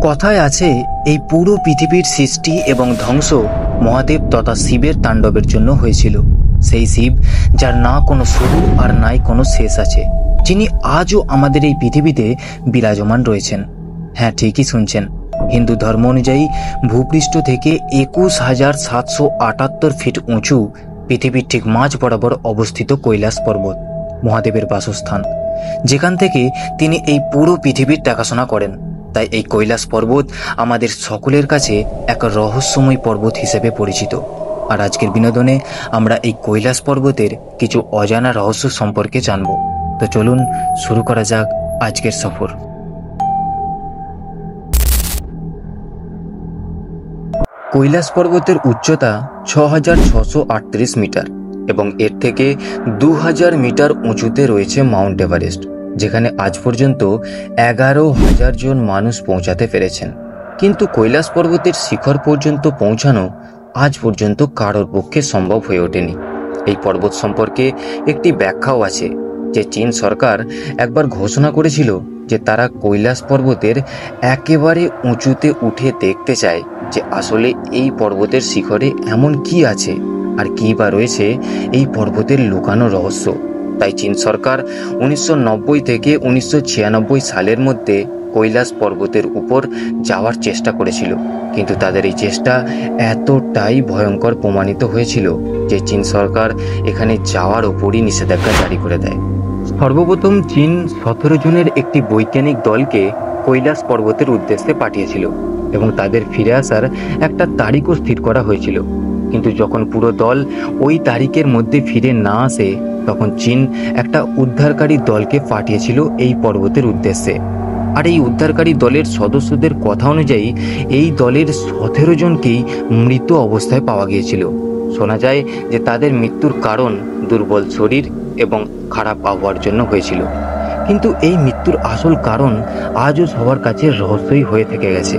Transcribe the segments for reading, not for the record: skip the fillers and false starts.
কথায় আছে এই পুরো পৃথিবীর সৃষ্টি এবং ধ্বংস মহাদেব তথা শিবের তাণ্ডবের জন্য হয়েছিল। সেই শিব যার না কোনো শুরু আর নাই কোনো শেষ আছে, যিনি আজও আমাদের এই পৃথিবীতে বিরাজমান রয়েছেন। হ্যাঁ, ঠিকই শুনছেন। হিন্দু ধর্ম অনুযায়ী ভূপৃষ্ঠ থেকে 21,778 ফিট উঁচু পৃথিবীর ঠিক মাঝ বরাবর অবস্থিত কৈলাস পর্বত মহাদেবের বাসস্থান, যেখান থেকে তিনি এই পুরো পৃথিবীর দেখাশোনা করেন। তাই এই কৈলাস পর্বত আমাদের সকলের কাছে এক রহস্যময় পর্বত হিসেবে পরিচিত। আর আজকের বিনোদনে আমরা এই কৈলাস পর্বতের কিছু অজানা রহস্য সম্পর্কে জানব। তো চলুন শুরু করা যাক আজকের সফর। কৈলাস পর্বতের উচ্চতা 6,638 মিটার এবং এর থেকে 2000 মিটার উঁচুতে রয়েছে মাউন্ট এভারেস্ট, যেখানে আজ পর্যন্ত 11,000 জন মানুষ পৌঁছাতে পেরেছেন। কিন্তু কৈলাস পর্বতের শিখর পর্যন্ত পৌঁছানো আজ পর্যন্ত কারোর পক্ষে সম্ভব হয়ে ওঠেনি। এই পর্বত সম্পর্কে একটি ব্যাখ্যাও আছে যে চীন সরকার একবার ঘোষণা করেছিল যে তারা কৈলাস পর্বতের একেবারে উঁচুতে উঠে দেখতে চায় যে আসলে এই পর্বতের শিখরে এমন কি আছে আর কি বা রয়েছে এই পর্বতের লুকানো রহস্য। তাই চীন সরকার 1990 থেকে 1996 সালের মধ্যে কৈলাস পর্বতের উপর যাওয়ার চেষ্টা করেছিল, কিন্তু তাদের এই চেষ্টা এতটাই ভয়ঙ্কর প্রমাণিত হয়েছিল যে চীন সরকার এখানে যাওয়ার উপরই নিষেধাজ্ঞা জারি করে দেয়। সর্বপ্রথম চীন 17 জনের একটি বৈজ্ঞানিক দলকে কৈলাস পর্বতের উদ্দেশ্যে পাঠিয়েছিল এবং তাদের ফিরে আসার একটা তারিখও স্থির করা হয়েছিল। কিন্তু যখন পুরো দল ওই তারিখের মধ্যে ফিরে না আসে, তখন চীন একটা উদ্ধারকারী দলকে পাঠিয়েছিল এই পর্বতের উদ্দেশ্যে। আর এই উদ্ধারকারী দলের সদস্যদের কথা অনুযায়ী এই দলের 17 জনকেই মৃত অবস্থায় পাওয়া গিয়েছিল। শোনা যায় যে তাদের মৃত্যুর কারণ দুর্বল শরীর এবং খারাপ আবহাওয়ার জন্য হয়েছিল। কিন্তু এই মৃত্যুর আসল কারণ আজও সবার কাছে রহস্যই হয়ে থেকে গেছে।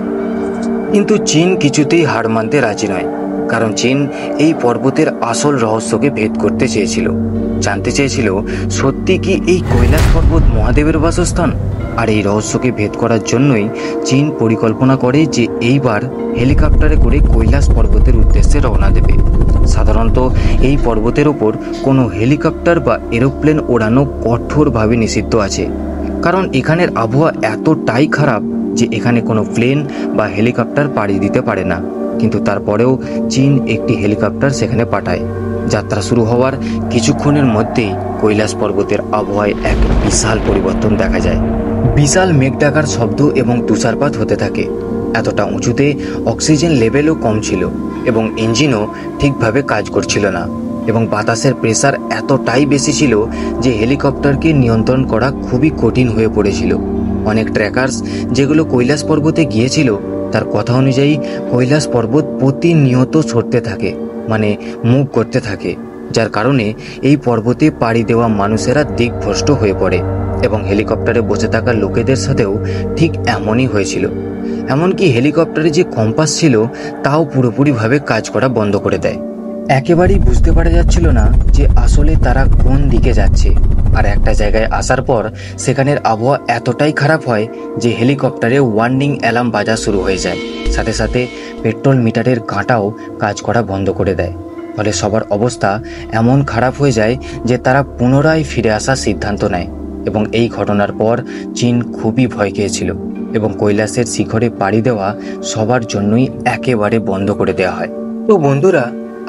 কিন্তু চীন কিছুতেই হার মানতে রাজি নয়, কারণ চীন এই পর্বতের আসল রহস্যকে ভেদ করতে চেয়েছিল। জানতে চেয়েছিল সত্যি কি এই কৈলাস পর্বত মহাদেবের বাসস্থান। আর এই রহস্যকে ভেদ করার জন্যই চীন পরিকল্পনা করে যে এইবার হেলিকপ্টারে করে কৈলাস পর্বতের উদ্দেশ্যে রওনা দেবে। সাধারণত এই পর্বতের ওপর কোনো হেলিকপ্টার বা এরোপ্লেন ওড়ানো কঠোরভাবে নিষিদ্ধ আছে, কারণ এখানের আবহাওয়া এতটাই খারাপ যে এখানে কোনো প্লেন বা হেলিকপ্টার পাড়ি দিতে পারে না। কিন্তু তারপরেও চীন একটি হেলিকপ্টার সেখানে পাঠায়। যাত্রা শুরু হওয়ার কিছুক্ষণের মধ্যেই কৈলাস পর্বতের আবহাওয়ায় এক বিশাল পরিবর্তন দেখা যায়। বিশাল মেঘ ডাকার শব্দ এবং তুষারপাত হতে থাকে। এতটা উঁচুতে অক্সিজেন লেভেলও কম ছিল এবং ইঞ্জিনও ঠিকভাবে কাজ করছিল না, এবং বাতাসের প্রেসার এতটাই বেশি ছিল যে হেলিকপ্টারকে নিয়ন্ত্রণ করা খুবই কঠিন হয়ে পড়েছিল। অনেক ট্র্যাকার্স যেগুলো কৈলাস পর্বতে গিয়েছিল তার কথা অনুযায়ী কৈলাস পর্বত প্রতিনিয়ত সরতে থাকে, মানে মুভ করতে থাকে, যার কারণে এই পর্বতে পাড়ি দেওয়া মানুষেরা দিকভ্রষ্ট হয়ে পড়ে। এবং হেলিকপ্টারে বসে থাকা লোকেদের সাথেও ঠিক এমনই হয়েছিল। এমনকি হেলিকপ্টারে যে কম্পাস ছিল তাও পুরোপুরিভাবে কাজ করা বন্ধ করে দেয়। একেবারেই বুঝতে পারা যাচ্ছিল না যে আসলে তারা কোন দিকে যাচ্ছে। আর একটা জায়গায় আসার পর সেখানের আবহাওয়া এতটাই খারাপ হয় যে হেলিকপ্টারে ওয়ার্নিং অ্যালার্ম বাজা শুরু হয়ে যায়। সাথে সাথে পেট্রোল মিটারের কাঁটাও কাজ করা বন্ধ করে দেয়। ফলে সবার অবস্থা এমন খারাপ হয়ে যায় যে তারা পুনরায় ফিরে আসার সিদ্ধান্ত নেয়। এবং এই ঘটনার পর চীন খুবই ভয় খেয়েছিল এবং কৈলাসের শিখরে পাড়ি দেওয়া সবার জন্যই একেবারে বন্ধ করে দেওয়া হয়। তো বন্ধুরা,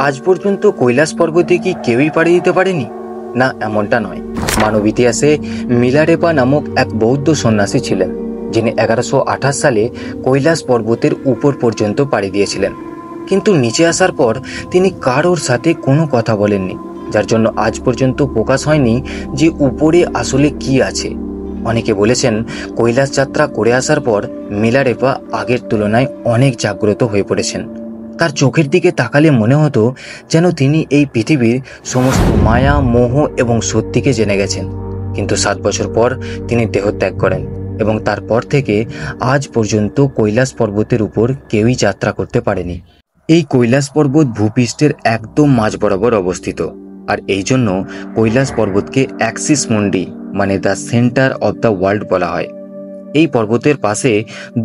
আজ পর্যন্ত কৈলাস পর্বতে কি কেউই পাড়ি দিতে পারেনি? না, এমনটা নয়। মানব ইতিহাসে মিলারেপা নামক এক বৌদ্ধ সন্ন্যাসী ছিলেন, যিনি 1128 সালে কৈলাস পর্বতের উপর পর্যন্ত পাড়ি দিয়েছিলেন। কিন্তু নিচে আসার পর তিনি কারোর সাথে কোনো কথা বলেননি, যার জন্য আজ পর্যন্ত প্রকাশ হয়নি যে উপরে আসলে কি আছে। অনেকে বলেছেন কৈলাস যাত্রা করে আসার পর মিলারেপা আগের তুলনায় অনেক জাগ্রত হয়ে পড়েছেন। তার চোখের দিকে তাকালে মনে হতো যেন তিনি এই পৃথিবীর সমস্ত মায়া, মোহ এবং সত্যিকে জেনে গেছেন। কিন্তু 7 বছর পর তিনি দেহত্যাগ করেন এবং তারপর থেকে আজ পর্যন্ত কৈলাস পর্বতের উপর কেউই যাত্রা করতে পারেনি। এই কৈলাস পর্বত ভূপৃষ্ঠের একদম মাঝ বরাবর অবস্থিত, আর এই জন্য কৈলাস পর্বতকে অ্যাক্সিস মুন্ডি মানে the centre of the world বলা হয়। এই পর্বতের পাশে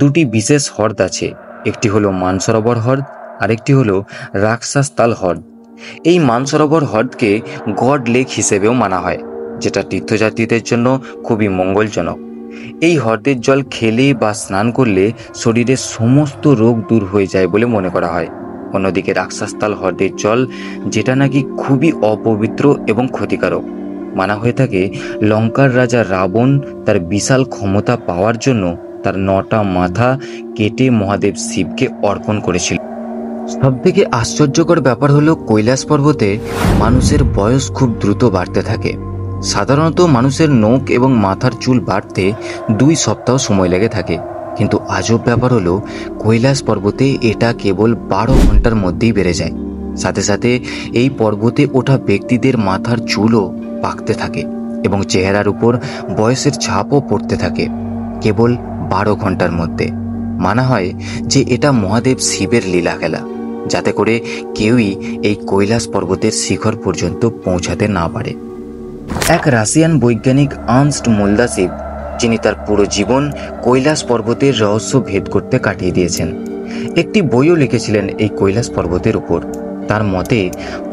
দুটি বিশেষ হ্রদ আছে, একটি হলো মানসরোবর হ্রদ, আরেকটি হলো রাক্ষসাস্তাল হ্রদ। এই মানসরোবর হ্রদকে গড লেক হিসেবেও মানা হয়, যেটা তীর্থযাত্রীদের জন্য খুবই মঙ্গলজনক। এই হ্রদের জল খেলে বা স্নান করলে শরীরের সমস্ত রোগ দূর হয়ে যায় বলে মনে করা হয়। অন্যদিকে রাক্ষসাস্তাল হ্রদের জল, যেটা নাকি খুবই অপবিত্র এবং ক্ষতিকারক, মানা হয়ে থাকে লঙ্কার রাজা রাবণ তার বিশাল ক্ষমতা পাওয়ার জন্য তার 9টা মাথা কেটে মহাদেব শিবকে অর্পণ করেছিল। সবথেকে আশ্চর্যকর ব্যাপার হলো কৈলাস পর্বতে মানুষের বয়স খুব দ্রুত বাড়তে থাকে। সাধারণত মানুষের নখ এবং মাথার চুল বাড়তে 2 সপ্তাহ সময় লেগে থাকে, কিন্তু আজব ব্যাপার হলো কৈলাস পর্বতে এটা কেবল 12 ঘন্টার মধ্যেই বেড়ে যায়। সাথে সাথে এই পর্বতে ওঠা ব্যক্তিদের মাথার চুলও পাকতে থাকে এবং চেহারার উপর বয়সের ছাপও পড়তে থাকে কেবল 12 ঘন্টার মধ্যে। মানা হয় যে এটা মহাদেব শিবের লীলা খেলা, যাতে করে কেউই এই কৈলাস পর্বতের শিখর পর্যন্ত পৌঁছাতে না পারে। এক রাশিয়ান বৈজ্ঞানিক আর্নস্ট মোলদাসিভ, যিনি তার পুরো জীবন কৈলাস পর্বতের রহস্য ভেদ করতে কাটিয়ে দিয়েছেন, একটি বইও লিখেছিলেন এই কৈলাস পর্বতের উপর। তার মতে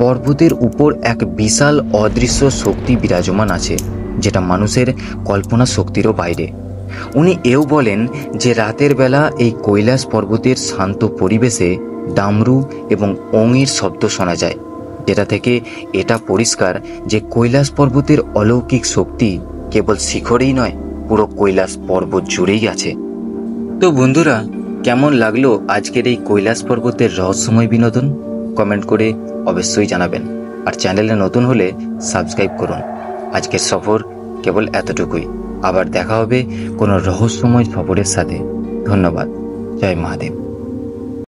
পর্বতের উপর এক বিশাল অদৃশ্য শক্তি বিরাজমান আছে, যেটা মানুষের কল্পনা শক্তিরও বাইরে। উনি এও বলেন যে রাতের বেলা এই কৈলাস পর্বতের শান্ত পরিবেশে ডামরু এবং ওঙের শব্দ শোনা যায়, যেটা থেকে এটা পরিষ্কার যে কৈলাস পর্বতের অলৌকিক শক্তি কেবল শিখরেই নয়, পুরো কৈলাস পর্বত জুড়েই আছে। তো বন্ধুরা, কেমন লাগলো আজকের এই কৈলাস পর্বতের রহস্যময় বিনোদন? কমেন্ট করে অবশ্যই জানাবেন, আর চ্যানেলে নতুন হলে সাবস্ক্রাইব করুন। আজকের সফর কেবল এতটুকুই, আবার দেখা হবে কোনো রহস্যময় সফরের সাথে। ধন্যবাদ। জয় মহাদেব।